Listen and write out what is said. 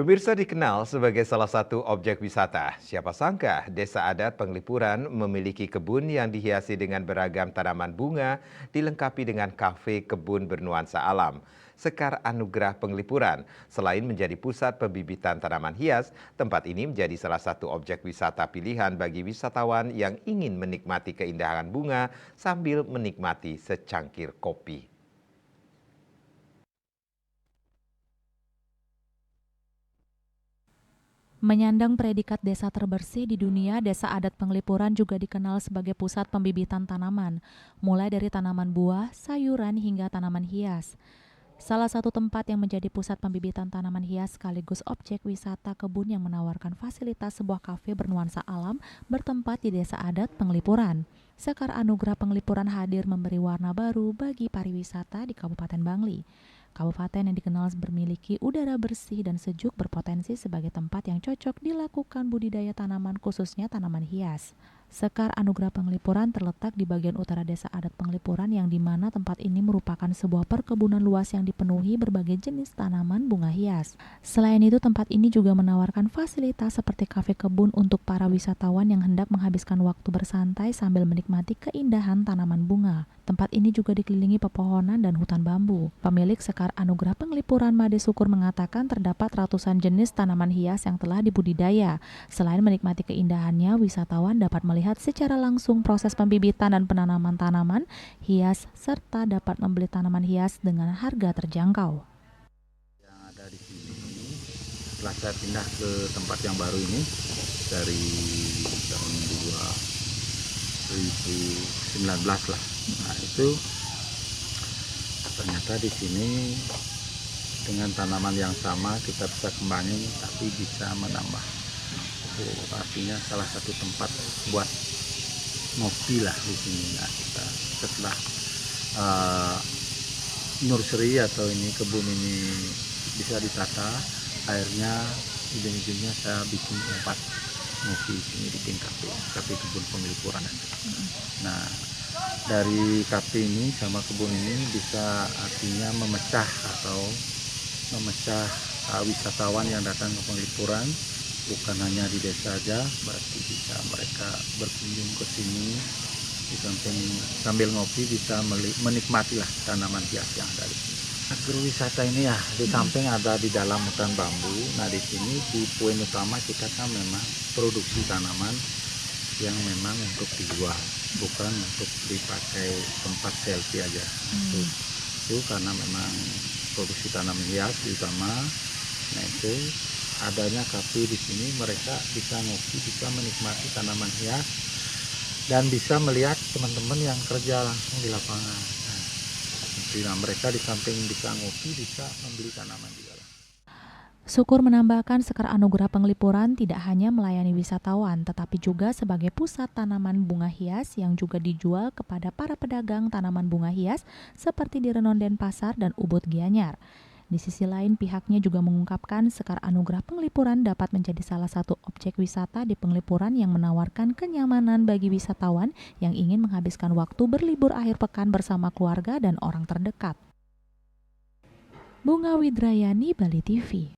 Pemirsa dikenal sebagai salah satu objek wisata. Siapa sangka Desa Adat Penglipuran memiliki kebun yang dihiasi dengan beragam tanaman bunga, dilengkapi dengan kafe kebun bernuansa alam. Sekar Anugerah Penglipuran, selain menjadi pusat pembibitan tanaman hias, tempat ini menjadi salah satu objek wisata pilihan bagi wisatawan yang ingin menikmati keindahan bunga sambil menikmati secangkir kopi. Menyandang predikat desa terbersih di dunia, Desa Adat Penglipuran juga dikenal sebagai pusat pembibitan tanaman, mulai dari tanaman buah, sayuran, hingga tanaman hias. Salah satu tempat yang menjadi pusat pembibitan tanaman hias sekaligus objek wisata kebun yang menawarkan fasilitas sebuah kafe bernuansa alam bertempat di Desa Adat Penglipuran. Sekar Anugerah Penglipuran hadir memberi warna baru bagi pariwisata di Kabupaten Bangli. Kabupaten yang dikenal memiliki udara bersih dan sejuk berpotensi sebagai tempat yang cocok dilakukan budidaya tanaman khususnya tanaman hias. Sekar Anugerah Penglipuran terletak di bagian utara Desa Adat Penglipuran yang dimana tempat ini merupakan sebuah perkebunan luas yang dipenuhi berbagai jenis tanaman bunga hias. Selain itu, tempat ini juga menawarkan fasilitas seperti kafe kebun untuk para wisatawan yang hendak menghabiskan waktu bersantai sambil menikmati keindahan tanaman bunga. Tempat ini juga dikelilingi pepohonan dan hutan bambu. Pemilik Sekar Anugerah Penglipuran Made Syukur mengatakan terdapat ratusan jenis tanaman hias yang telah dibudidaya. Selain menikmati keindahannya, wisatawan dapat melihat secara langsung proses pembibitan dan penanaman tanaman hias serta dapat membeli tanaman hias dengan harga terjangkau. Yang ada di sini setelah saya pindah ke tempat yang baru ini dari tahun 2019 lah. Nah, itu ternyata di sini dengan tanaman yang sama kita bisa kembangin tapi bisa menambah. Artinya salah satu tempat buat ngopi lah di sini. Nah, kita setelah nursery atau ini kebun ini bisa ditata, akhirnya ujung-ujungnya saya bikin tempat ngopi di sini, bikin kafe kebun Penglipuran. Nah, dari kafe ini sama kebun ini bisa artinya memecah wisatawan yang datang ke Penglipuran, bukan hanya di desa saja, berarti bisa mereka berkunjung ke sini di samping sambil ngopi bisa menikmati lah tanaman hias yang ada di sini. Agrowisata ini ya di samping ada di dalam hutan bambu. Nah, di sini di poin utama kita kan memang produksi tanaman yang memang untuk dijual, bukan untuk dipakai tempat selfie aja. Itu karena memang produksi tanaman hias utama. Nah, itu adanya kafe di sini, mereka bisa ngopi, bisa menikmati tanaman hias dan bisa melihat teman-teman yang kerja langsung di lapangan. Nah, mereka di samping bisa ngopi, bisa membeli tanaman juga. Syukur menambahkan Sekar Anugerah Penglipuran tidak hanya melayani wisatawan, tetapi juga sebagai pusat tanaman bunga hias yang juga dijual kepada para pedagang tanaman bunga hias seperti di Renon Denpasar dan Ubud Gianyar. Di sisi lain, pihaknya juga mengungkapkan Sekar Anugerah Penglipuran dapat menjadi salah satu objek wisata di Penglipuran yang menawarkan kenyamanan bagi wisatawan yang ingin menghabiskan waktu berlibur akhir pekan bersama keluarga dan orang terdekat. Bunga Widrayani, Bali TV.